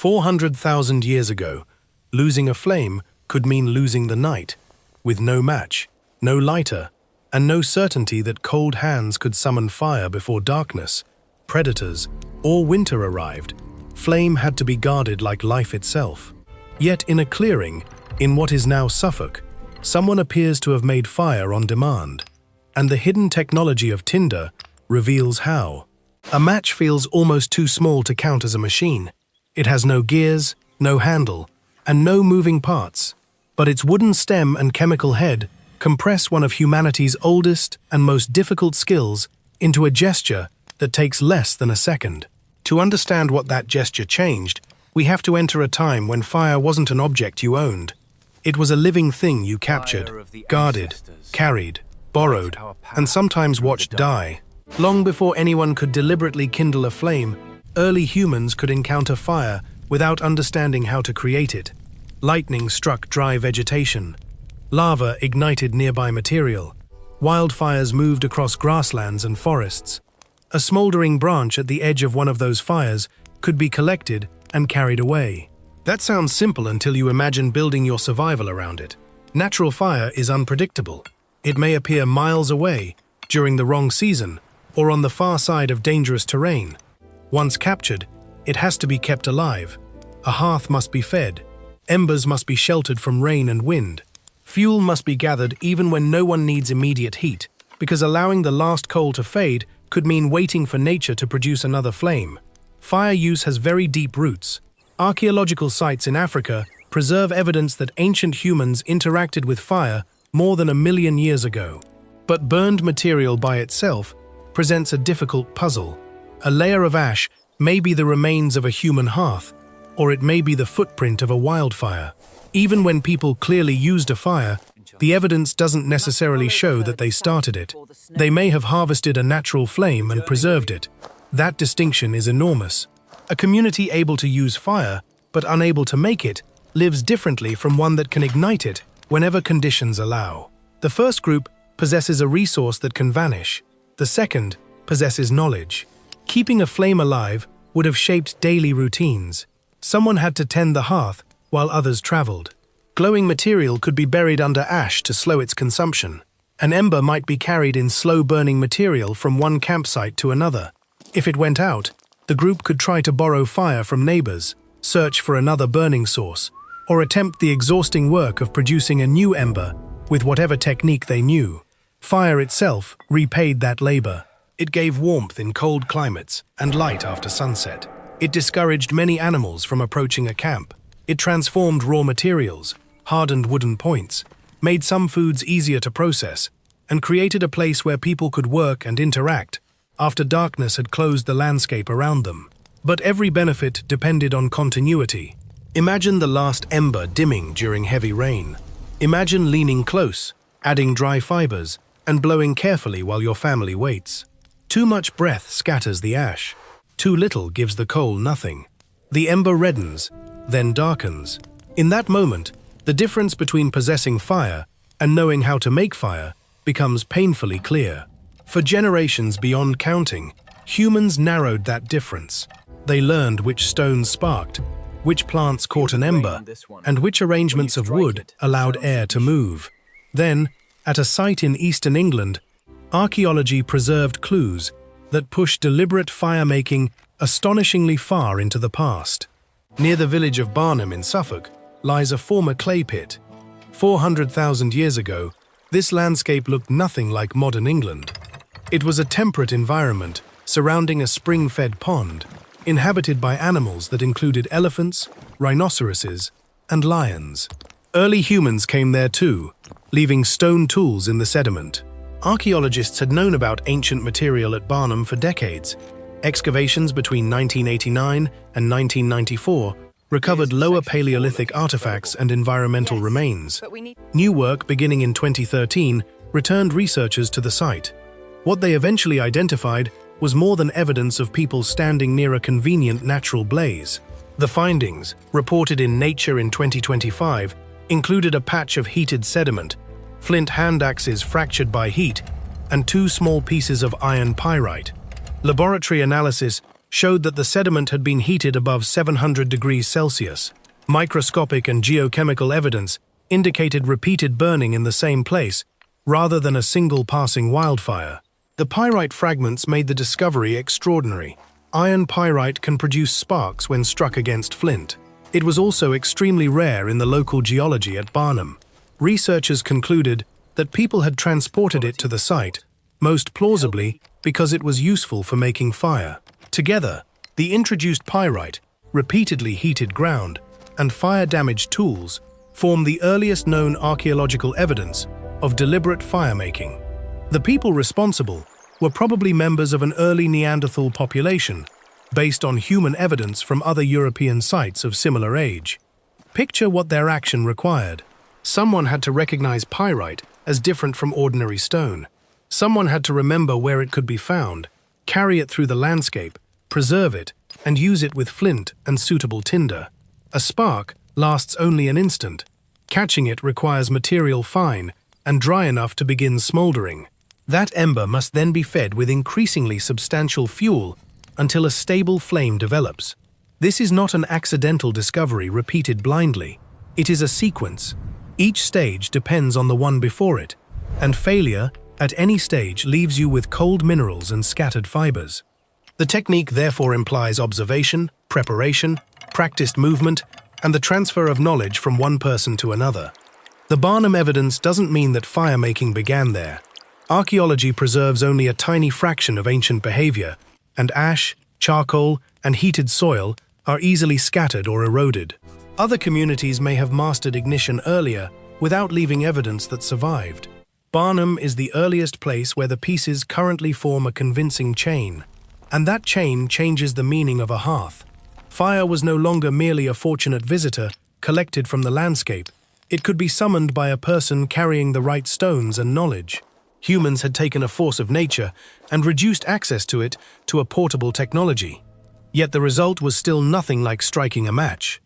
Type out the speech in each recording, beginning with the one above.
400,000 years ago, losing a flame could mean losing the night, with no match, no lighter, and no certainty that cold hands could summon fire before darkness, predators, or winter arrived. Flame had to be guarded like life itself. Yet in a clearing, in what is now Suffolk, someone appears to have made fire on demand. And the hidden technology of tinder reveals how. A match feels almost too small to count as a machine. It has no gears, no handle, and no moving parts. But its wooden stem and chemical head compress one of humanity's oldest and most difficult skills into a gesture that takes less than a second. To understand what that gesture changed, we have to enter a time when fire wasn't an object you owned. It was a living thing you captured, guarded, carried, borrowed, and sometimes watched die. Long before anyone could deliberately kindle a flame, early humans could encounter fire without understanding how to create it. Lightning struck dry vegetation. Lava ignited nearby material. Wildfires moved across grasslands and forests. A smoldering branch at the edge of one of those fires could be collected and carried away. That sounds simple until you imagine building your survival around it. Natural fire is unpredictable. It may appear miles away, during the wrong season, or on the far side of dangerous terrain. Once captured, it has to be kept alive. A hearth must be fed. Embers must be sheltered from rain and wind. Fuel must be gathered even when no one needs immediate heat, because allowing the last coal to fade could mean waiting for nature to produce another flame. Fire use has very deep roots. Archaeological sites in Africa preserve evidence that ancient humans interacted with fire more than 1 million years ago. But burned material by itself presents a difficult puzzle. A layer of ash may be the remains of a human hearth, or it may be the footprint of a wildfire. Even when people clearly used a fire, the evidence doesn't necessarily show that they started it. They may have harvested a natural flame and preserved it. That distinction is enormous. A community able to use fire, but unable to make it, lives differently from one that can ignite it whenever conditions allow. The first group possesses a resource that can vanish. The second possesses knowledge. Keeping a flame alive would have shaped daily routines. Someone had to tend the hearth while others traveled. Glowing material could be buried under ash to slow its consumption. An ember might be carried in slow-burning material from one campsite to another. If it went out, the group could try to borrow fire from neighbors, search for another burning source, or attempt the exhausting work of producing a new ember with whatever technique they knew. Fire itself repaid that labor. It gave warmth in cold climates and light after sunset. It discouraged many animals from approaching a camp. It transformed raw materials, hardened wooden points, made some foods easier to process, and created a place where people could work and interact after darkness had closed the landscape around them. But every benefit depended on continuity. Imagine the last ember dimming during heavy rain. Imagine leaning close, adding dry fibers, and blowing carefully while your family waits. Too much breath scatters the ash. Too little gives the coal nothing. The ember reddens, then darkens. In that moment, the difference between possessing fire and knowing how to make fire becomes painfully clear. For generations beyond counting, humans narrowed that difference. They learned which stones sparked, which plants caught an ember, and which arrangements of wood allowed air to move. Then, at a site in eastern England, archaeology preserved clues that pushed deliberate fire-making astonishingly far into the past. Near the village of Barnham in Suffolk lies a former clay pit. 400,000 years ago, this landscape looked nothing like modern England. It was a temperate environment surrounding a spring-fed pond, inhabited by animals that included elephants, rhinoceroses, and lions. Early humans came there too, leaving stone tools in the sediment. Archaeologists had known about ancient material at Barnham for decades. Excavations between 1989 and 1994 recovered lower Paleolithic artifacts and environmental remains. New work beginning in 2013 returned researchers to the site. What they eventually identified was more than evidence of people standing near a convenient natural blaze. The findings, reported in Nature in 2025, included a patch of heated sediment, flint hand axes fractured by heat, and 2 small pieces of iron pyrite. Laboratory analysis showed that the sediment had been heated above 700 degrees Celsius. Microscopic and geochemical evidence indicated repeated burning in the same place, rather than a single passing wildfire. The pyrite fragments made the discovery extraordinary. Iron pyrite can produce sparks when struck against flint. It was also extremely rare in the local geology at Barnum. Researchers concluded that people had transported it to the site, most plausibly because it was useful for making fire. Together, the introduced pyrite, repeatedly heated ground, and fire-damaged tools form the earliest known archaeological evidence of deliberate fire-making. The people responsible were probably members of an early Neanderthal population, based on human evidence from other European sites of similar age. Picture what their action required. Someone had to recognize pyrite as different from ordinary stone. Someone had to remember where it could be found, carry it through the landscape, preserve it, and use it with flint and suitable tinder. A spark lasts only an instant. Catching it requires material fine and dry enough to begin smoldering. That ember must then be fed with increasingly substantial fuel until a stable flame develops. This is not an accidental discovery repeated blindly. It is a sequence. Each stage depends on the one before it, and failure at any stage leaves you with cold minerals and scattered fibers. The technique therefore implies observation, preparation, practiced movement, and the transfer of knowledge from one person to another. The Barnum evidence doesn't mean that fire-making began there. Archaeology preserves only a tiny fraction of ancient behavior, and ash, charcoal, and heated soil are easily scattered or eroded. Other communities may have mastered ignition earlier without leaving evidence that survived. Barnum is the earliest place where the pieces currently form a convincing chain, and that chain changes the meaning of a hearth. Fire was no longer merely a fortunate visitor collected from the landscape. It could be summoned by a person carrying the right stones and knowledge. Humans had taken a force of nature and reduced access to it to a portable technology. Yet the result was still nothing like striking a match.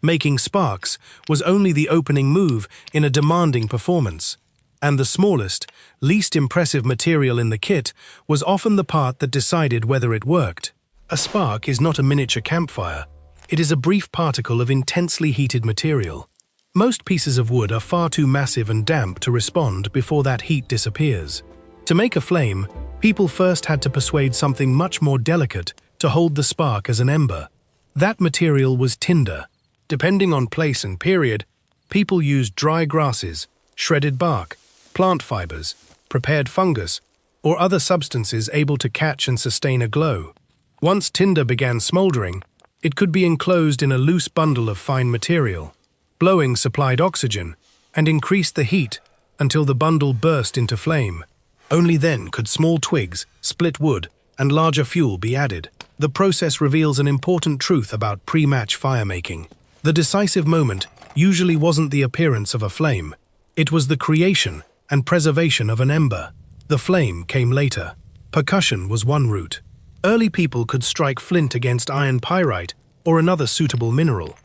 Making sparks was only the opening move in a demanding performance, and the smallest, least impressive material in the kit was often the part that decided whether it worked. A spark is not a miniature campfire. It is a brief particle of intensely heated material. Most pieces of wood are far too massive and damp to respond before that heat disappears. To make a flame, people first had to persuade something much more delicate to hold the spark as an ember. That material was tinder. Depending on place and period, people used dry grasses, shredded bark, plant fibers, prepared fungus, or other substances able to catch and sustain a glow. Once tinder began smoldering, it could be enclosed in a loose bundle of fine material. Blowing supplied oxygen and increased the heat until the bundle burst into flame. Only then could small twigs, split wood, and larger fuel be added. The process reveals an important truth about pre-match firemaking. The decisive moment usually wasn't the appearance of a flame. It was the creation and preservation of an ember. The flame came later. Percussion was one route. Early people could strike flint against iron pyrite or another suitable mineral.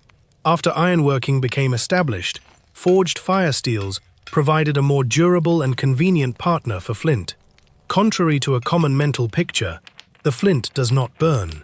After ironworking became established, forged fire steels provided a more durable and convenient partner for flint. Contrary to a common mental picture, the flint does not burn.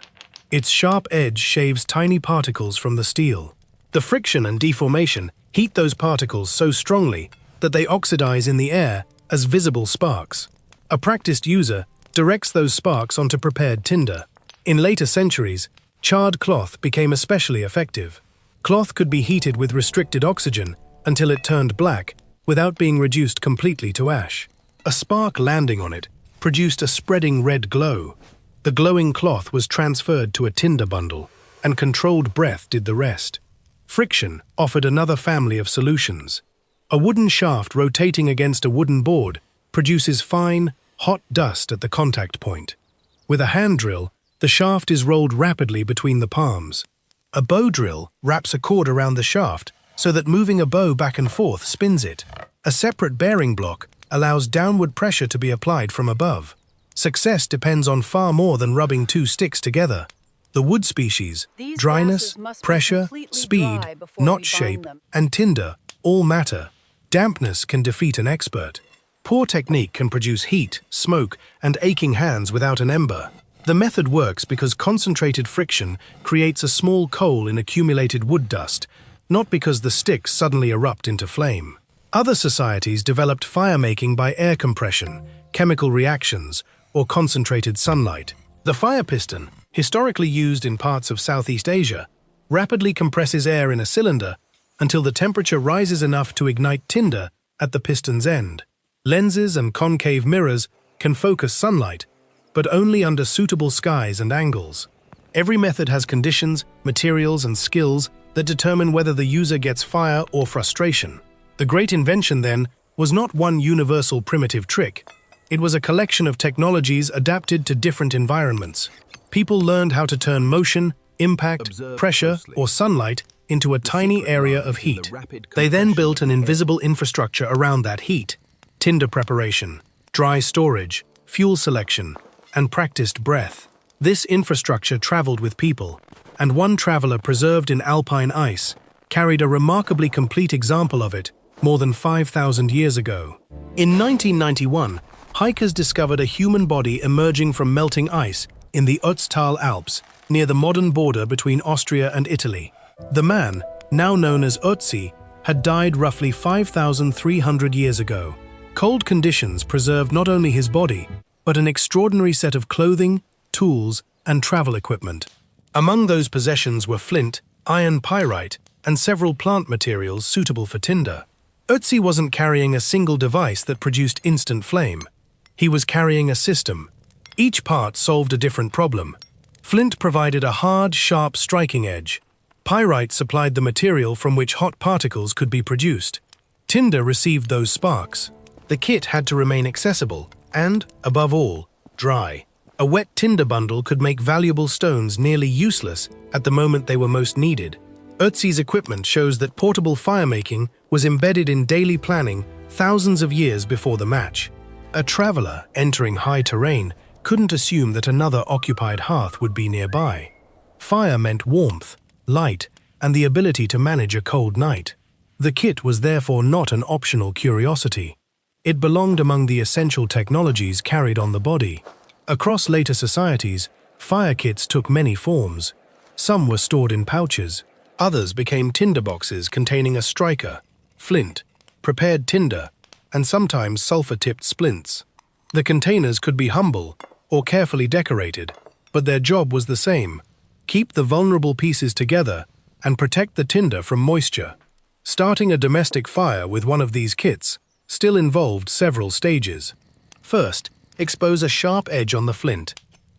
Its sharp edge shaves tiny particles from the steel. The friction and deformation heat those particles so strongly that they oxidize in the air as visible sparks. A practiced user directs those sparks onto prepared tinder. In later centuries, charred cloth became especially effective. Cloth could be heated with restricted oxygen until it turned black without being reduced completely to ash. A spark landing on it produced a spreading red glow. The glowing cloth was transferred to a tinder bundle, and controlled breath did the rest. Friction offered another family of solutions. A wooden shaft rotating against a wooden board produces fine, hot dust at the contact point. With a hand drill, the shaft is rolled rapidly between the palms. A bow drill wraps a cord around the shaft so that moving a bow back and forth spins it. A separate bearing block allows downward pressure to be applied from above. Success depends on far more than rubbing two sticks together. The wood species, dryness, pressure, speed, knot shape, and tinder all matter. Dampness can defeat an expert. Poor technique can produce heat, smoke, and aching hands without an ember. The method works because concentrated friction creates a small coal in accumulated wood dust, not because the sticks suddenly erupt into flame. Other societies developed fire-making by air compression, chemical reactions, or concentrated sunlight. The fire piston, historically used in parts of Southeast Asia, rapidly compresses air in a cylinder until the temperature rises enough to ignite tinder at the piston's end. Lenses and concave mirrors can focus sunlight, but only under suitable skies and angles. Every method has conditions, materials, and skills that determine whether the user gets fire or frustration. The great invention, then, was not one universal primitive trick. It was a collection of technologies adapted to different environments. People learned how to turn motion, impact, pressure, or sunlight into a tiny area of heat. They then built an invisible infrastructure around that heat: tinder preparation, dry storage, fuel selection, and practiced breath. This infrastructure traveled with people, and one traveler preserved in alpine ice carried a remarkably complete example of it more than 5,000 years ago. In 1991, hikers discovered a human body emerging from melting ice in the Ötztal Alps, near the modern border between Austria and Italy. The man, now known as Ötzi, had died roughly 5,300 years ago. Cold conditions preserved not only his body, but an extraordinary set of clothing, tools, and travel equipment. Among those possessions were flint, iron pyrite, and several plant materials suitable for tinder. Ötzi wasn't carrying a single device that produced instant flame. He was carrying a system. Each part solved a different problem. Flint provided a hard, sharp striking edge. Pyrite supplied the material from which hot particles could be produced. Tinder received those sparks. The kit had to remain accessible and, above all, dry. A wet tinder bundle could make valuable stones nearly useless at the moment they were most needed. Ötzi's equipment shows that portable firemaking was embedded in daily planning thousands of years before the match. A traveler entering high terrain couldn't assume that another occupied hearth would be nearby. Fire meant warmth, light, and the ability to manage a cold night. The kit was therefore not an optional curiosity. It belonged among the essential technologies carried on the body. Across later societies, fire kits took many forms. Some were stored in pouches. Others became tinderboxes containing a striker, flint, prepared tinder, and sometimes sulfur-tipped splints. The containers could be humble or carefully decorated, but their job was the same: keep the vulnerable pieces together and protect the tinder from moisture. Starting a domestic fire with one of these kits still involved several stages. First, expose a sharp edge on the flint.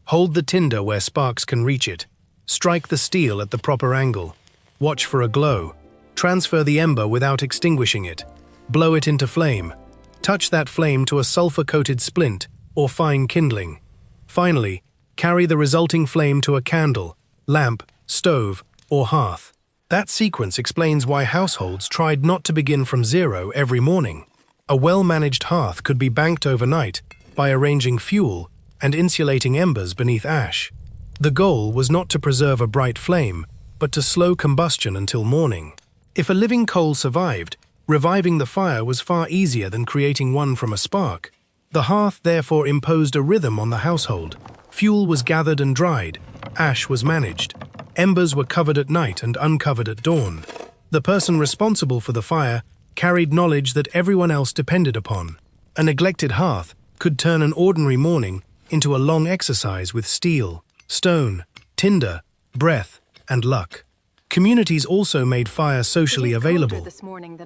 Hold the tinder where sparks can reach it. Strike the steel at the proper angle. Watch for a glow. Transfer the ember without extinguishing it. Blow it into flame. Touch that flame to a sulfur-coated splint or fine kindling. Finally, carry the resulting flame to a candle, lamp, stove, or hearth. That sequence explains why households tried not to begin from zero every morning. A well-managed hearth could be banked overnight by arranging fuel and insulating embers beneath ash. The goal was not to preserve a bright flame, but to slow combustion until morning. If a living coal survived, reviving the fire was far easier than creating one from a spark. The hearth therefore imposed a rhythm on the household. Fuel was gathered and dried. Ash was managed. Embers were covered at night and uncovered at dawn. The person responsible for the fire carried knowledge that everyone else depended upon. A neglected hearth could turn an ordinary morning into a long exercise with steel, stone, tinder, breath, and luck. Communities also made fire socially available.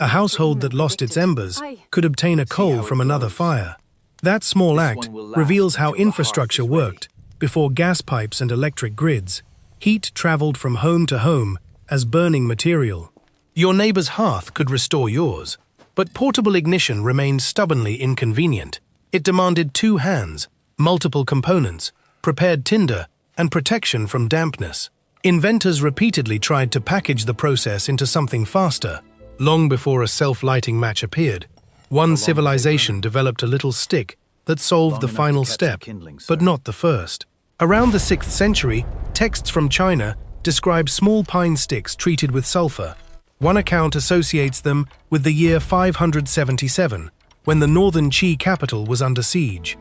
A household that lost its embers could obtain a coal from another fire. That small act reveals how infrastructure worked before gas pipes and electric grids. Heat traveled from home to home as burning material. Your neighbor's hearth could restore yours, but portable ignition remained stubbornly inconvenient. It demanded two hands, multiple components, prepared tinder, and protection from dampness. Inventors repeatedly tried to package the process into something faster. Long before a self-lighting match appeared, one civilization developed a little stick that solved the final step, but not the first. Around the 6th century, texts from China describe small pine sticks treated with sulfur. One account associates them with the year 577, when the northern Qi capital was under siege.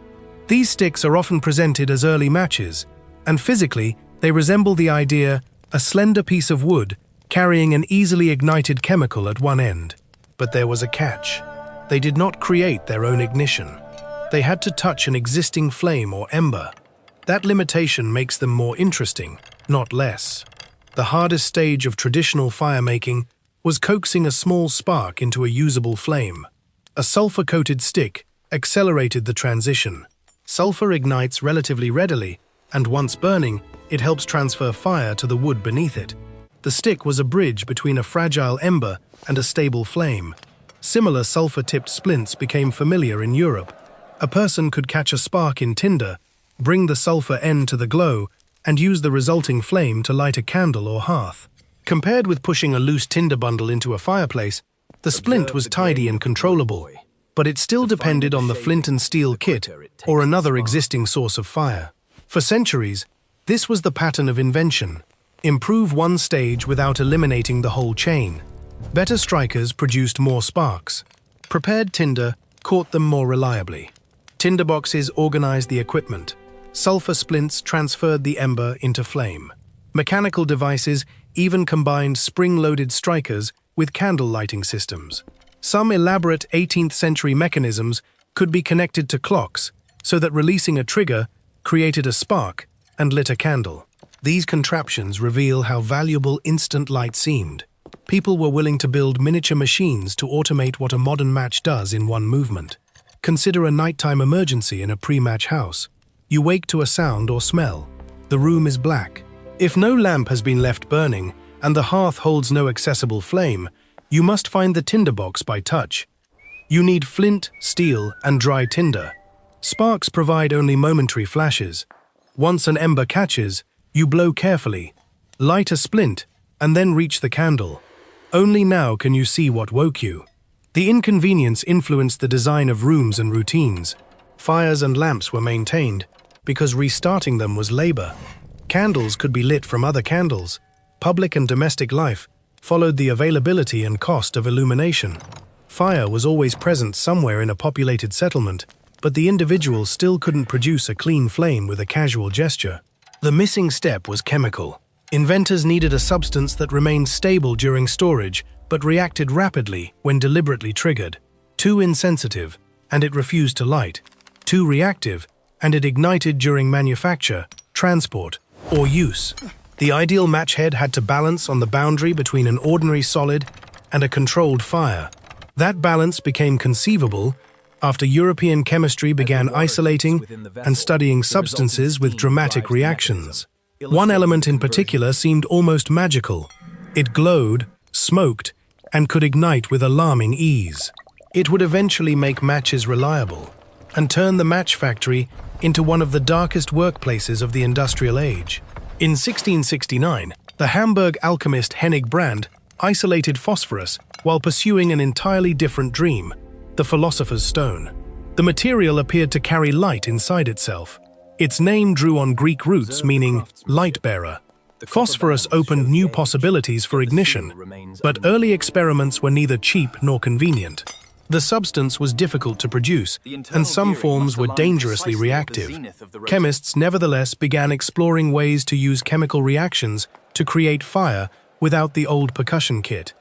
These sticks are often presented as early matches, And physically, they resemble the idea, a slender piece of wood carrying an easily ignited chemical at one end. But there was a catch. They did not create their own ignition. They had to touch an existing flame or ember. That limitation makes them more interesting, not less. The hardest stage of traditional firemaking was coaxing a small spark into a usable flame. A sulfur-coated stick accelerated the transition. Sulfur ignites relatively readily, and once burning, it helps transfer fire to the wood beneath it. The stick was a bridge between a fragile ember and a stable flame. Similar sulfur-tipped splints became familiar in Europe. A person could catch a spark in tinder, bring the sulfur end to the glow, and use the resulting flame to light a candle or hearth. Compared with pushing a loose tinder bundle into a fireplace, the splint was tidy and controllable, but it still depended on the flint and steel kit or another existing source of fire. For centuries, this was the pattern of invention. Improve one stage without eliminating the whole chain. Better strikers produced more sparks. Prepared tinder caught them more reliably. Tinderboxes organized the equipment. Sulfur splints transferred the ember into flame. Mechanical devices even combined spring-loaded strikers with candle lighting systems. Some elaborate 18th century mechanisms could be connected to clocks so that releasing a trigger created a spark and lit a candle. These contraptions reveal how valuable instant light seemed. People were willing to build miniature machines to automate what a modern match does in one movement. Consider a nighttime emergency in a pre-match house. You wake to a sound or smell. The room is black. If no lamp has been left burning and the hearth holds no accessible flame, you must find the tinderbox by touch. You need flint, steel, and dry tinder. Sparks provide only momentary flashes. Once an ember catches, you blow carefully, light a splint, and then reach the candle. Only now can you see what woke you. The inconvenience influenced the design of rooms and routines. Fires and lamps were maintained because restarting them was labor. Candles could be lit from other candles. Public and domestic life followed the availability and cost of illumination. Fire was always present somewhere in a populated settlement, but the individual still couldn't produce a clean flame with a casual gesture. The missing step was chemical. Inventors needed a substance that remained stable during storage, but reacted rapidly when deliberately triggered. Too insensitive, and it refused to light. Too reactive, and it ignited during manufacture, transport, or use. The ideal matchhead had to balance on the boundary between an ordinary solid and a controlled fire. That balance became conceivable after European chemistry began isolating and studying substances with dramatic reactions. One element in particular seemed almost magical. It glowed, smoked, and could ignite with alarming ease. It would eventually make matches reliable and turn the match factory into one of the darkest workplaces of the industrial age. In 1669, the Hamburg alchemist Hennig Brand isolated phosphorus while pursuing an entirely different dream, the philosopher's stone. The material appeared to carry light inside itself. Its name drew on Greek roots meaning light-bearer. Phosphorus opened new possibilities for ignition, but early experiments were neither cheap nor convenient. The substance was difficult to produce, and some forms were dangerously reactive. Chemists nevertheless began exploring ways to use chemical reactions to create fire without the old percussion kit.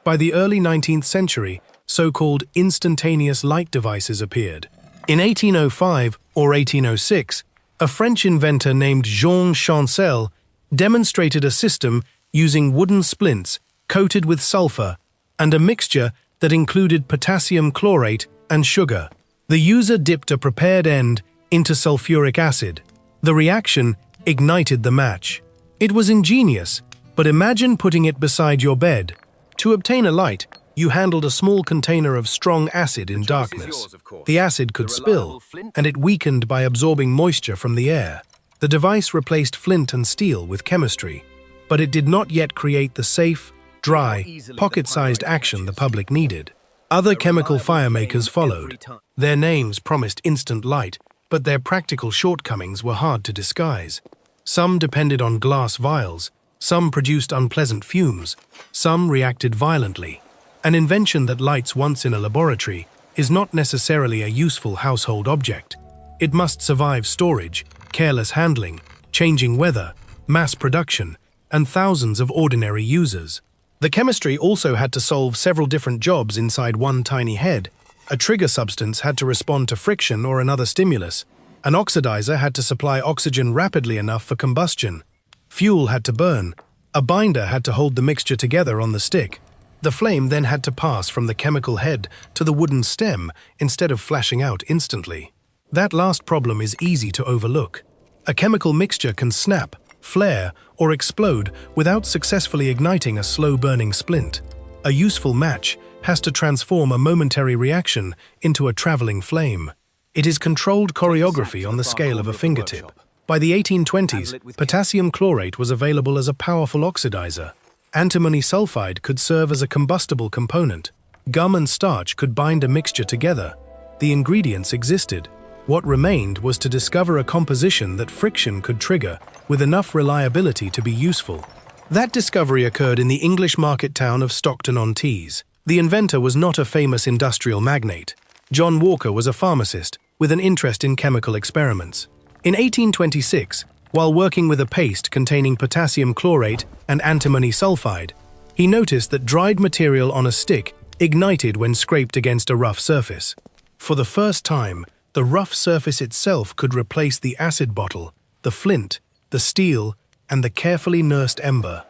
By the early 19th century, so-called instantaneous light devices appeared. In 1805 or 1806, a French inventor named Jean Chancel demonstrated a system using wooden splints coated with sulfur and a mixture that included potassium chlorate and sugar. The user dipped a prepared end into sulfuric acid. The reaction ignited the match. It was ingenious, but imagine putting it beside your bed. To obtain a light, you handled a small container of strong acid in darkness. The acid could spill, and it weakened by absorbing moisture from the air. The device replaced flint and steel with chemistry, but it did not yet create the safe, dry, pocket-sized action the public needed. Other chemical firemakers followed. Their names promised instant light, but their practical shortcomings were hard to disguise. Some depended on glass vials, some produced unpleasant fumes, some reacted violently. An invention that lights once in a laboratory is not necessarily a useful household object. It must survive storage, careless handling, changing weather, mass production, and thousands of ordinary users. The chemistry also had to solve several different jobs inside one tiny head. A trigger substance had to respond to friction or another stimulus. An oxidizer had to supply oxygen rapidly enough for combustion. Fuel had to burn. A binder had to hold the mixture together on the stick. The flame then had to pass from the chemical head to the wooden stem instead of flashing out instantly. That last problem is easy to overlook. A chemical mixture can snap, flare, or explode without successfully igniting a slow-burning splint. A useful match has to transform a momentary reaction into a traveling flame. It is controlled choreography on the scale of a fingertip. By the 1820s, potassium chlorate was available as a powerful oxidizer. Antimony sulfide could serve as a combustible component. Gum and starch could bind a mixture together. The ingredients existed. What remained was to discover a composition that friction could trigger with enough reliability to be useful. That discovery occurred in the English market town of Stockton-on-Tees. The inventor was not a famous industrial magnate. John Walker was a pharmacist with an interest in chemical experiments. In 1826, while working with a paste containing potassium chlorate and antimony sulfide, he noticed that dried material on a stick ignited when scraped against a rough surface. For the first time, the rough surface itself could replace the acid bottle, the flint, the steel, and the carefully nursed ember.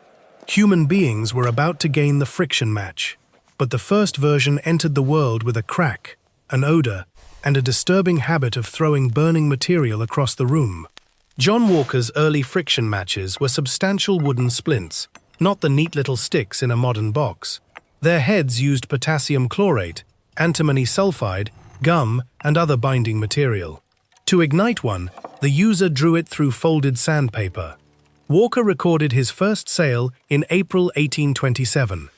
Human beings were about to gain the friction match, but the first version entered the world with a crack, an odor, and a disturbing habit of throwing burning material across the room. John Walker's early friction matches were substantial wooden splints, not the neat little sticks in a modern box. Their heads used potassium chlorate, antimony sulfide, gum, and other binding material. To ignite one, the user drew it through folded sandpaper. Walker recorded his first sale in April 1827.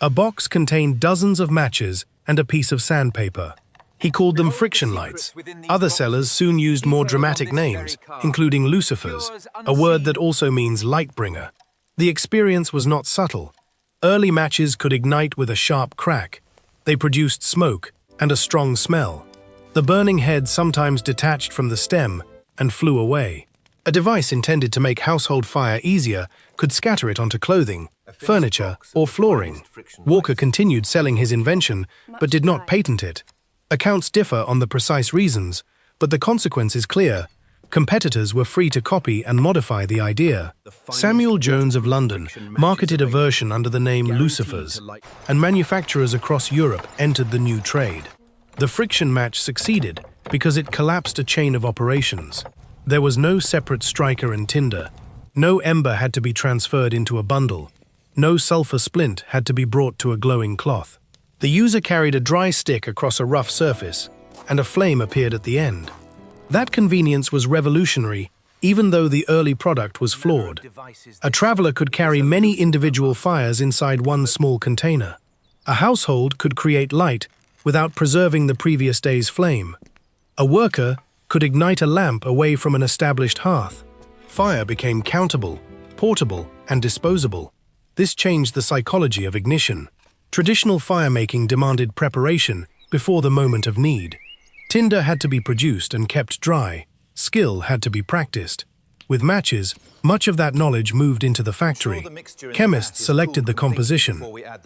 A box contained dozens of matches and a piece of sandpaper. He called them friction lights. Other sellers soon used more dramatic names, including lucifers, a word that also means light bringer. The experience was not subtle. Early matches could ignite with a sharp crack. They produced smoke and a strong smell. The burning head sometimes detached from the stem and flew away. A device intended to make household fire easier could scatter it onto clothing, furniture, or flooring. Walker continued selling his invention, but did not patent it. Accounts differ on the precise reasons, but the consequence is clear. Competitors were free to copy and modify the idea. Samuel Jones of London marketed a version under the name lucifers, and manufacturers across Europe entered the new trade. The friction match succeeded because it collapsed a chain of operations. There was no separate striker and tinder. No ember had to be transferred into a bundle. No sulfur splint had to be brought to a glowing cloth. The user carried a dry stick across a rough surface, and a flame appeared at the end. That convenience was revolutionary, even though the early product was flawed. A traveler could carry many individual fires inside one small container. A household could create light without preserving the previous day's flame. A worker could ignite a lamp away from an established hearth. Fire became countable, portable, and disposable. This changed the psychology of ignition. Traditional firemaking demanded preparation before the moment of need. Tinder had to be produced and kept dry. Skill had to be practiced. With matches, much of that knowledge moved into the factory. Chemists selected the composition.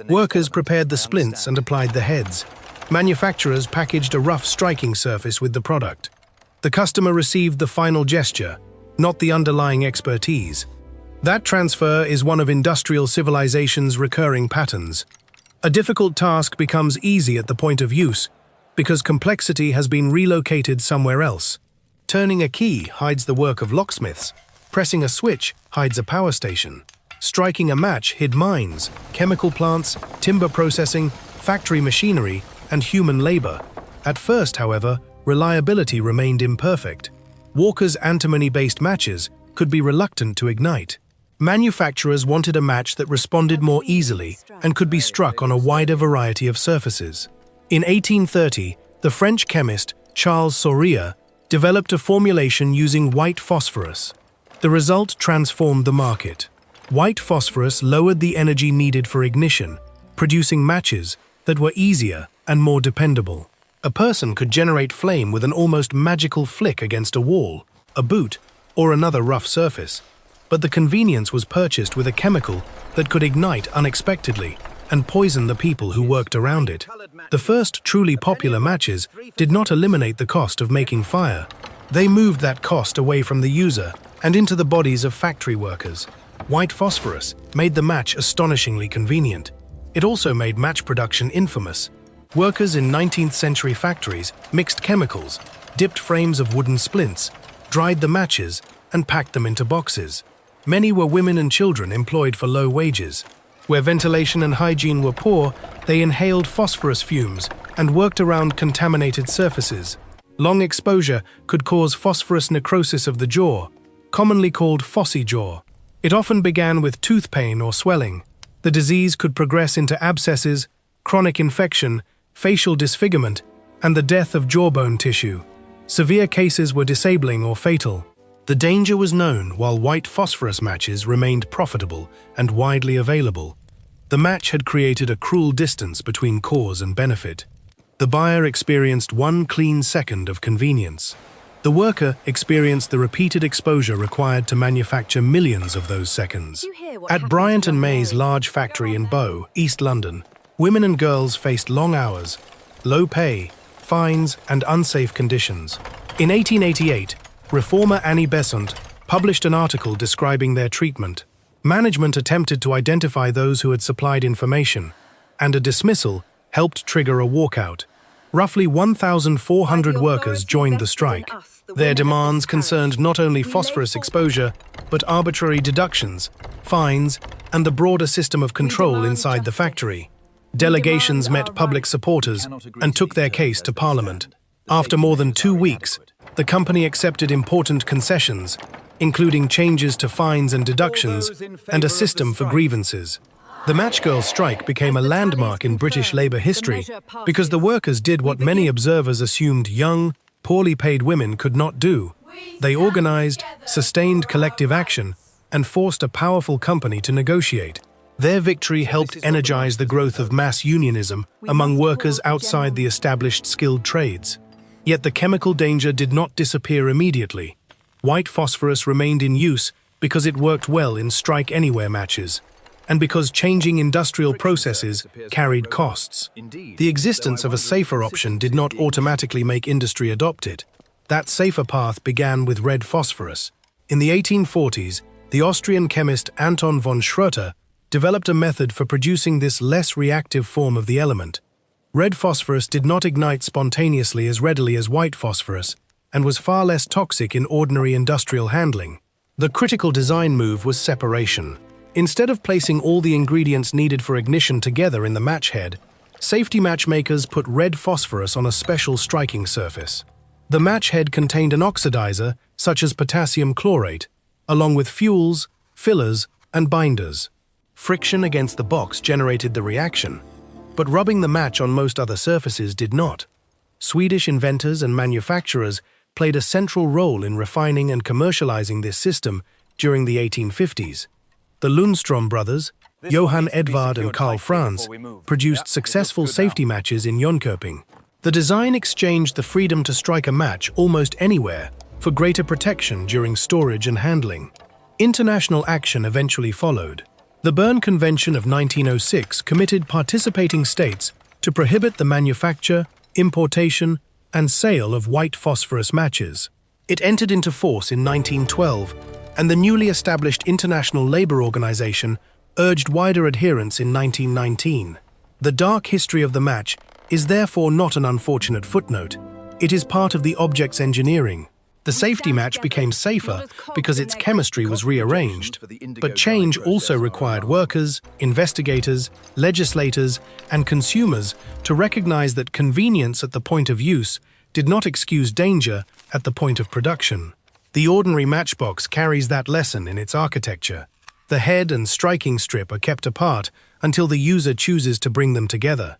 Workers prepared the splints and applied the heads. Manufacturers packaged a rough striking surface with the product. The customer received the final gesture, not the underlying expertise. That transfer is one of industrial civilization's recurring patterns. A difficult task becomes easy at the point of use because complexity has been relocated somewhere else. Turning a key hides the work of locksmiths. Pressing a switch hides a power station. Striking a match hid mines, chemical plants, timber processing, factory machinery, and human labor. At first, however, reliability remained imperfect. Walker's antimony-based matches could be reluctant to ignite. Manufacturers wanted a match that responded more easily and could be struck on a wider variety of surfaces. In 1830, the French chemist Charles Soria developed a formulation using white phosphorus. The result transformed the market. White phosphorus lowered the energy needed for ignition, producing matches that were easier and more dependable. A person could generate flame with an almost magical flick against a wall, a boot, or another rough surface. But the convenience was purchased with a chemical that could ignite unexpectedly and poison the people who worked around it. The first truly popular matches did not eliminate the cost of making fire. They moved that cost away from the user and into the bodies of factory workers. White phosphorus made the match astonishingly convenient. It also made match production infamous. Workers in 19th century factories mixed chemicals, dipped frames of wooden splints, dried the matches, and packed them into boxes. Many were women and children employed for low wages. Where ventilation and hygiene were poor, they inhaled phosphorus fumes and worked around contaminated surfaces. Long exposure could cause phosphorus necrosis of the jaw, commonly called phossy jaw. It often began with tooth pain or swelling. The disease could progress into abscesses, chronic infection, facial disfigurement, and the death of jawbone tissue. Severe cases were disabling or fatal. The danger was known while white phosphorus matches remained profitable and widely available. The match had created a cruel distance between cause and benefit. The buyer experienced one clean second of convenience. The worker experienced the repeated exposure required to manufacture millions of those seconds. At Bryant and May's large factory in Bow, East London, women and girls faced long hours, low pay, fines, and unsafe conditions. In 1888, reformer Annie Besant published an article describing their treatment. Management attempted to identify those who had supplied information, and a dismissal helped trigger a walkout. Roughly 1,400 workers joined the strike. Their demands concerned not only phosphorus exposure, but arbitrary deductions, fines, and the broader system of control inside the factory. Delegations met public supporters and took their case to Parliament. After more than 2 weeks, the company accepted important concessions, including changes to fines and deductions and a system for grievances. The Matchgirl strike became a landmark in British Labour history because the workers did what many observers assumed young, poorly paid women could not do. They organised, sustained collective action, and forced a powerful company to negotiate. Their victory helped energise the growth of mass unionism among workers outside the established skilled trades. Yet the chemical danger did not disappear immediately. White phosphorus remained in use because it worked well in strike-anywhere matches, and because changing industrial processes carried costs. The existence of a safer option did not automatically make industry adopt it. That safer path began with red phosphorus. In the 1840s, the Austrian chemist Anton von Schröter developed a method for producing this less reactive form of the element. Red phosphorus did not ignite spontaneously as readily as white phosphorus, and was far less toxic in ordinary industrial handling. The critical design move was separation. Instead of placing all the ingredients needed for ignition together in the match head, safety matchmakers put red phosphorus on a special striking surface. The match head contained an oxidizer, such as potassium chlorate, along with fuels, fillers, and binders. Friction against the box generated the reaction, but rubbing the match on most other surfaces did not. Swedish inventors and manufacturers played a central role in refining and commercializing this system during the 1850s. The Lundström brothers, Johann Edvard and Karl Franz, produced successful safety matches in Jönköping. The design exchanged the freedom to strike a match almost anywhere for greater protection during storage and handling. International action eventually followed. The Berne Convention of 1906 committed participating states to prohibit the manufacture, importation, and sale of white phosphorus matches. It entered into force in 1912, and the newly established International Labour Organization urged wider adherence in 1919. The dark history of the match is therefore not an unfortunate footnote. It is part of the object's engineering. The safety match became safer because its chemistry was rearranged, but change also required workers, investigators, legislators, and consumers to recognize that convenience at the point of use did not excuse danger at the point of production. The ordinary matchbox carries that lesson in its architecture. The head and striking strip are kept apart until the user chooses to bring them together.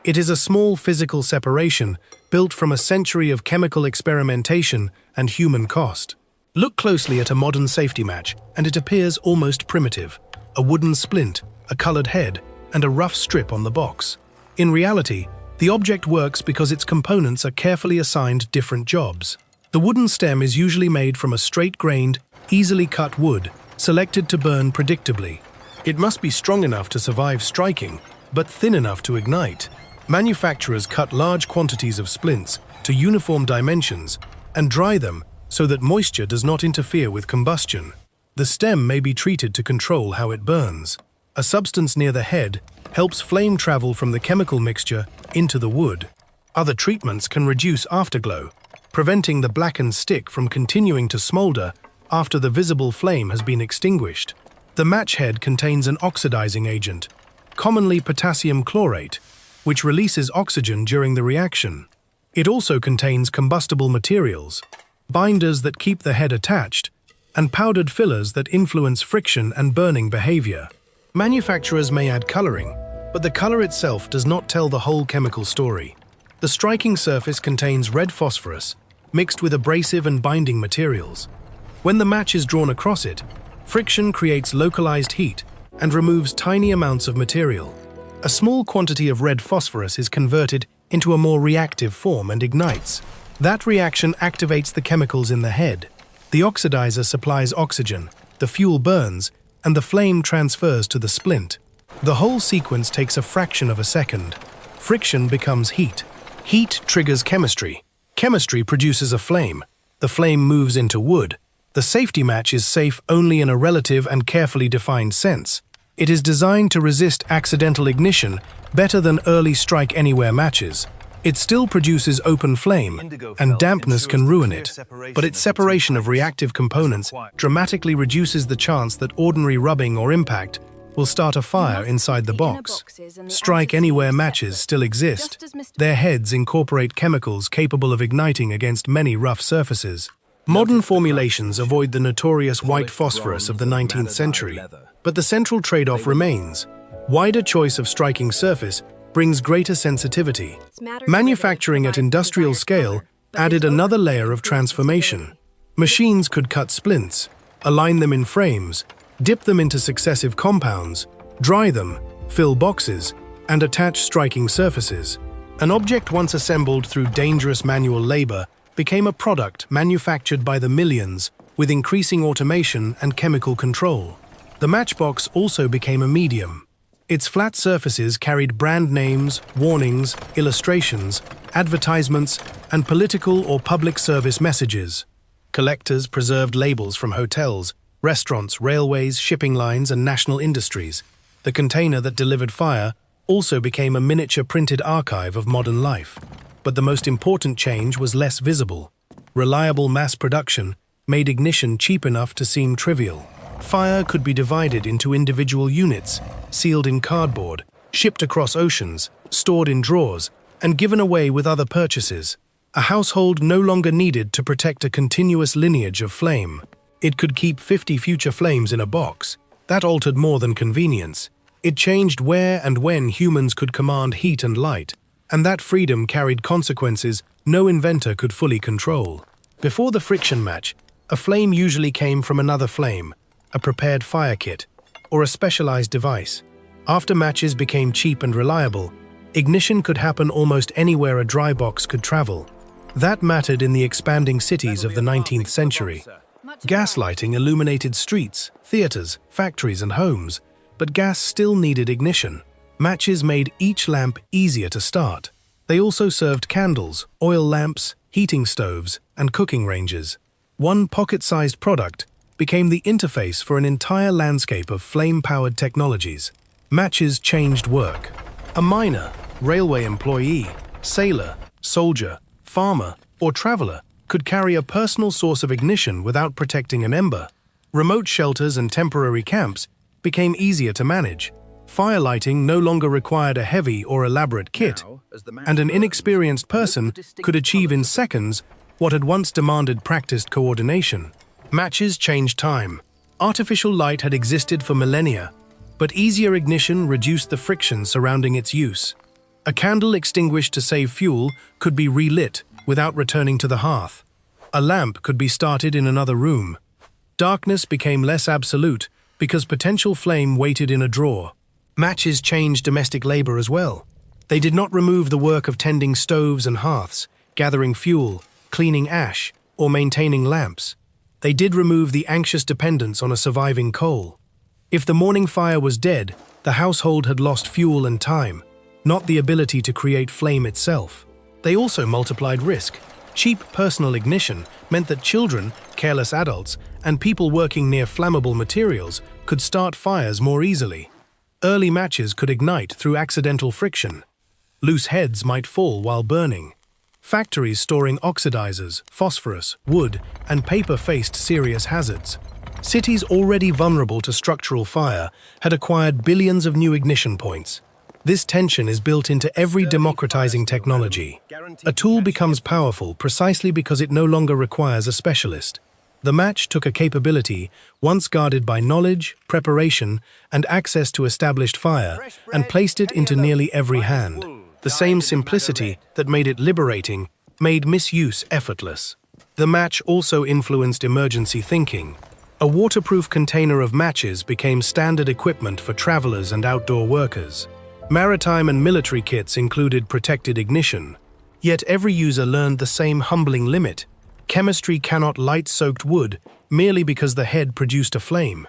It is a small physical separation built from a century of chemical experimentation and human cost. Look closely at a modern safety match, and it appears almost primitive. A wooden splint, a colored head, and a rough strip on the box. In reality, the object works because its components are carefully assigned different jobs. The wooden stem is usually made from a straight-grained, easily cut wood, selected to burn predictably. It must be strong enough to survive striking, but thin enough to ignite. Manufacturers cut large quantities of splints to uniform dimensions and dry them so that moisture does not interfere with combustion. The stem may be treated to control how it burns. A substance near the head helps flame travel from the chemical mixture into the wood. Other treatments can reduce afterglow, preventing the blackened stick from continuing to smolder after the visible flame has been extinguished. The match head contains an oxidizing agent, commonly potassium chlorate, which releases oxygen during the reaction. It also contains combustible materials, binders that keep the head attached, and powdered fillers that influence friction and burning behavior. Manufacturers may add coloring, but the color itself does not tell the whole chemical story. The striking surface contains red phosphorus, mixed with abrasive and binding materials. When the match is drawn across it, friction creates localized heat and removes tiny amounts of material. A small quantity of red phosphorus is converted into a more reactive form and ignites. That reaction activates the chemicals in the head. The oxidizer supplies oxygen, the fuel burns, and the flame transfers to the splint. The whole sequence takes a fraction of a second. Friction becomes heat. Heat triggers chemistry. Chemistry produces a flame. The flame moves into wood. The safety match is safe only in a relative and carefully defined sense. It is designed to resist accidental ignition better than early strike-anywhere matches. It still produces open flame, and dampness can ruin it, but its separation of reactive components dramatically reduces the chance that ordinary rubbing or impact will start a fire inside the box. Strike-anywhere matches still exist. Their heads incorporate chemicals capable of igniting against many rough surfaces. Modern formulations avoid the notorious white phosphorus of the 19th century, but the central trade-off remains. Wider choice of striking surface brings greater sensitivity. Manufacturing at industrial scale added another layer of transformation. Machines could cut splints, align them in frames, dip them into successive compounds, dry them, fill boxes, and attach striking surfaces. An object once assembled through dangerous manual labor became a product manufactured by the millions with increasing automation and chemical control. The matchbox also became a medium. Its flat surfaces carried brand names, warnings, illustrations, advertisements, and political or public service messages. Collectors preserved labels from hotels, restaurants, railways, shipping lines, and national industries. The container that delivered fire also became a miniature printed archive of modern life. But the most important change was less visible. Reliable mass production made ignition cheap enough to seem trivial. Fire could be divided into individual units, sealed in cardboard, shipped across oceans, stored in drawers, and given away with other purchases. A household no longer needed to protect a continuous lineage of flame. It could keep 50 future flames in a box. That altered more than convenience. It changed where and when humans could command heat and light, and that freedom carried consequences no inventor could fully control. Before the friction match, a flame usually came from another flame, a prepared fire kit, or a specialized device. After matches became cheap and reliable, ignition could happen almost anywhere a dry box could travel. That mattered in the expanding cities of the 19th century. Gaslighting illuminated streets, theaters, factories, and homes, but gas still needed ignition. Matches made each lamp easier to start. They also served candles, oil lamps, heating stoves, and cooking ranges. One pocket-sized product became the interface for an entire landscape of flame-powered technologies. Matches changed work. A miner, railway employee, sailor, soldier, farmer, or traveler could carry a personal source of ignition without protecting an ember. Remote shelters and temporary camps became easier to manage. Fire lighting no longer required a heavy or elaborate kit, and an inexperienced person could achieve in seconds what had once demanded practiced coordination. Matches changed time. Artificial light had existed for millennia, but easier ignition reduced the friction surrounding its use. A candle extinguished to save fuel could be relit without returning to the hearth. A lamp could be started in another room. Darkness became less absolute because potential flame waited in a drawer. Matches changed domestic labor as well. They did not remove the work of tending stoves and hearths, gathering fuel, cleaning ash, or maintaining lamps. They did remove the anxious dependence on a surviving coal. If the morning fire was dead, the household had lost fuel and time, not the ability to create flame itself. They also multiplied risk. Cheap personal ignition meant that children, careless adults, and people working near flammable materials could start fires more easily. Early matches could ignite through accidental friction. Loose heads might fall while burning. Factories storing oxidizers, phosphorus, wood, and paper faced serious hazards. Cities already vulnerable to structural fire had acquired billions of new ignition points. This tension is built into every democratizing technology. A tool becomes powerful precisely because it no longer requires a specialist. The match took a capability once guarded by knowledge, preparation, and access to established fire and placed it into nearly every hand. The same simplicity that made it liberating made misuse effortless. The match also influenced emergency thinking. A waterproof container of matches became standard equipment for travelers and outdoor workers. Maritime and military kits included protected ignition. Yet every user learned the same humbling limit. Chemistry cannot light soaked wood merely because the head produced a flame.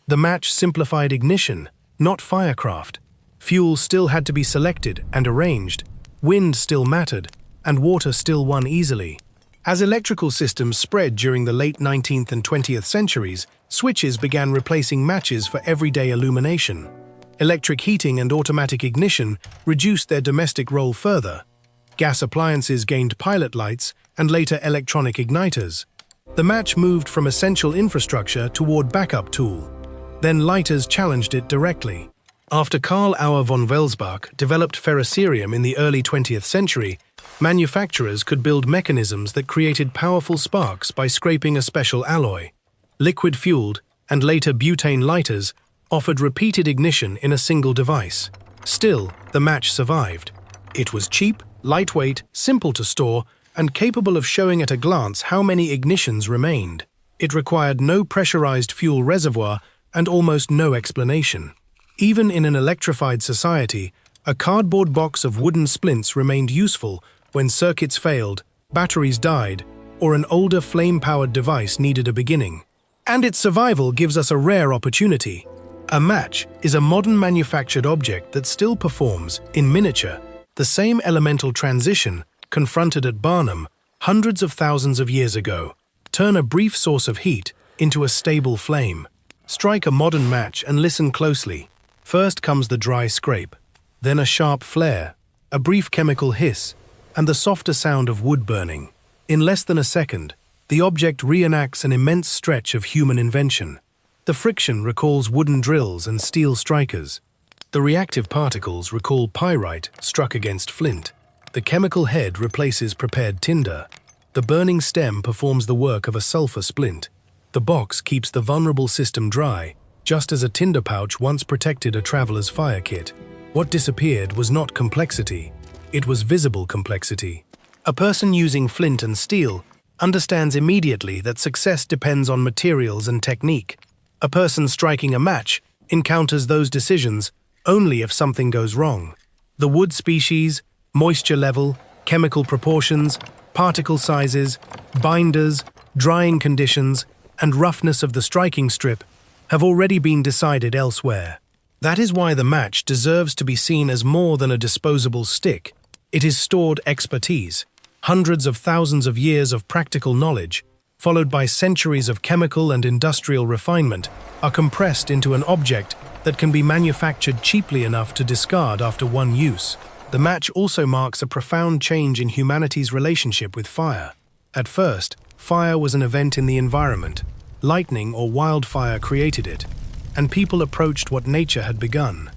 The match simplified ignition, not firecraft. Fuel still had to be selected and arranged. Wind still mattered, and water still won easily. As electrical systems spread during the late 19th and 20th centuries, switches began replacing matches for everyday illumination. Electric heating and automatic ignition reduced their domestic role further. Gas appliances gained pilot lights and later electronic igniters. The match moved from essential infrastructure toward backup tool. Then lighters challenged it directly. After Karl Auer von Welsbach developed ferrocerium in the early 20th century, manufacturers could build mechanisms that created powerful sparks by scraping a special alloy. Liquid-fueled, and later butane lighters, offered repeated ignition in a single device. Still, the match survived. It was cheap, lightweight, simple to store, and capable of showing at a glance how many ignitions remained. It required no pressurized fuel reservoir and almost no explanation. Even in an electrified society, a cardboard box of wooden splints remained useful when circuits failed, batteries died, or an older flame-powered device needed a beginning. And its survival gives us a rare opportunity. A match is a modern manufactured object that still performs, in miniature, the same elemental transition confronted at Barnum hundreds of thousands of years ago. Turn a brief source of heat into a stable flame. Strike a modern match and listen closely. First comes the dry scrape, then a sharp flare, a brief chemical hiss, and the softer sound of wood burning. In less than a second, the object reenacts an immense stretch of human invention. The friction recalls wooden drills and steel strikers. The reactive particles recall pyrite struck against flint. The chemical head replaces prepared tinder. The burning stem performs the work of a sulfur splint. The box keeps the vulnerable system dry, just as a tinder pouch once protected a traveler's fire kit. What disappeared was not complexity, it was visible complexity. A person using flint and steel understands immediately that success depends on materials and technique. A person striking a match encounters those decisions only if something goes wrong. The wood species, moisture level, chemical proportions, particle sizes, binders, drying conditions, and roughness of the striking strip have already been decided elsewhere. That is why the match deserves to be seen as more than a disposable stick. It is stored expertise, hundreds of thousands of years of practical knowledge, followed by centuries of chemical and industrial refinement, are compressed into an object that can be manufactured cheaply enough to discard after one use. The match also marks a profound change in humanity's relationship with fire. At first, fire was an event in the environment. Lightning or wildfire created it, and people approached what nature had begun.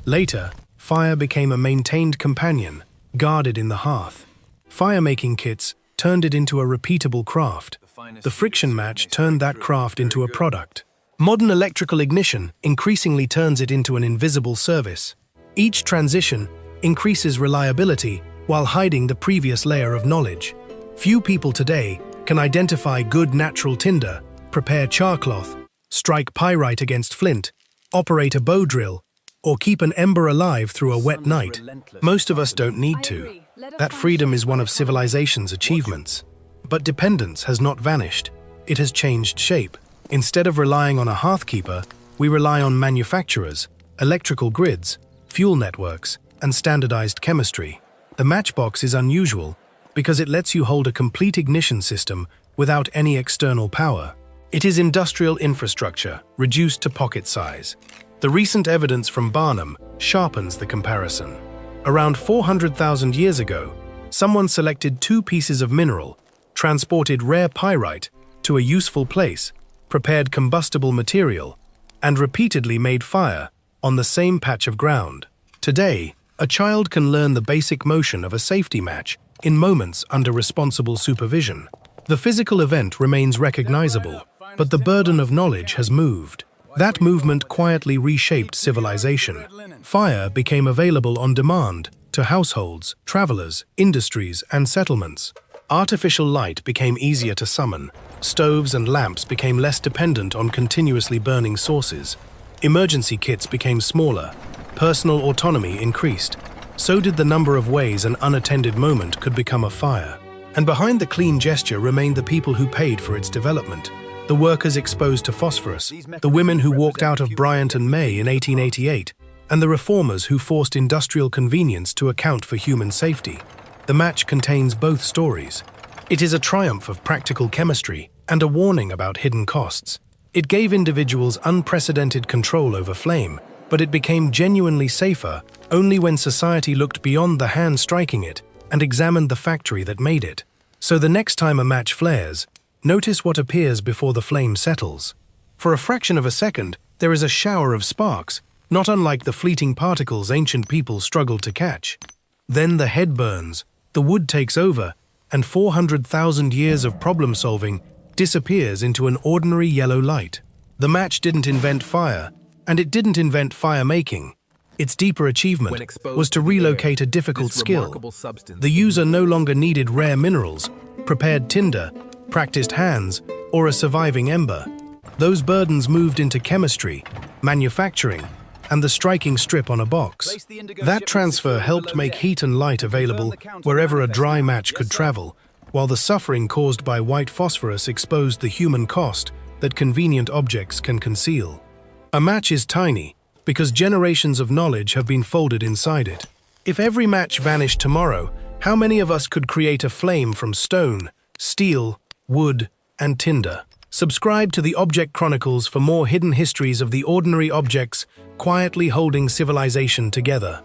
Later, fire became a maintained companion, guarded in the hearth. Fire-making kits turned it into a repeatable craft. The friction match turned that craft into a product. Modern electrical ignition increasingly turns it into an invisible service. Each transition increases reliability while hiding the previous layer of knowledge. Few people today can identify good natural tinder, prepare charcloth, strike pyrite against flint, operate a bow drill, or keep an ember alive through a wet night. Most of us don't need to. That freedom is one of civilization's achievements. But dependence has not vanished. It has changed shape. Instead of relying on a hearthkeeper, we rely on manufacturers, electrical grids, fuel networks, and standardized chemistry. The matchbox is unusual because it lets you hold a complete ignition system without any external power. It is industrial infrastructure, reduced to pocket size. The recent evidence from Barnum sharpens the comparison. Around 400,000 years ago, someone selected two pieces of mineral, transported rare pyrite to a useful place, prepared combustible material, and repeatedly made fire on the same patch of ground. Today, a child can learn the basic motion of a safety match in moments under responsible supervision. The physical event remains recognizable, but the burden of knowledge has moved. That movement quietly reshaped civilization. Fire became available on demand to households, travelers, industries, and settlements. Artificial light became easier to summon. Stoves and lamps became less dependent on continuously burning sources. Emergency kits became smaller. Personal autonomy increased. So did the number of ways an unattended moment could become a fire. And behind the clean gesture remained the people who paid for its development. The workers exposed to phosphorus, the women who walked out of Bryant and May in 1888, and the reformers who forced industrial convenience to account for human safety. The match contains both stories. It is a triumph of practical chemistry and a warning about hidden costs. It gave individuals unprecedented control over flame, but it became genuinely safer only when society looked beyond the hand striking it and examined the factory that made it. So the next time a match flares, notice what appears before the flame settles. For a fraction of a second, there is a shower of sparks, not unlike the fleeting particles ancient people struggled to catch. Then the head burns, the wood takes over, and 400,000 years of problem-solving disappears into an ordinary yellow light. The match didn't invent fire, and it didn't invent fire-making. Its deeper achievement was to relocate a difficult skill. The user no longer needed rare minerals, prepared tinder, practiced hands, or a surviving ember. Those burdens moved into chemistry, manufacturing, and the striking strip on a box. That transfer helped make heat and light available wherever a dry match could travel, while the suffering caused by white phosphorus exposed the human cost that convenient objects can conceal. A match is tiny because generations of knowledge have been folded inside it. If every match vanished tomorrow, how many of us could create a flame from stone, steel, wood, and tinder? Subscribe to the Object Chronicles for more hidden histories of the ordinary objects quietly holding civilization together.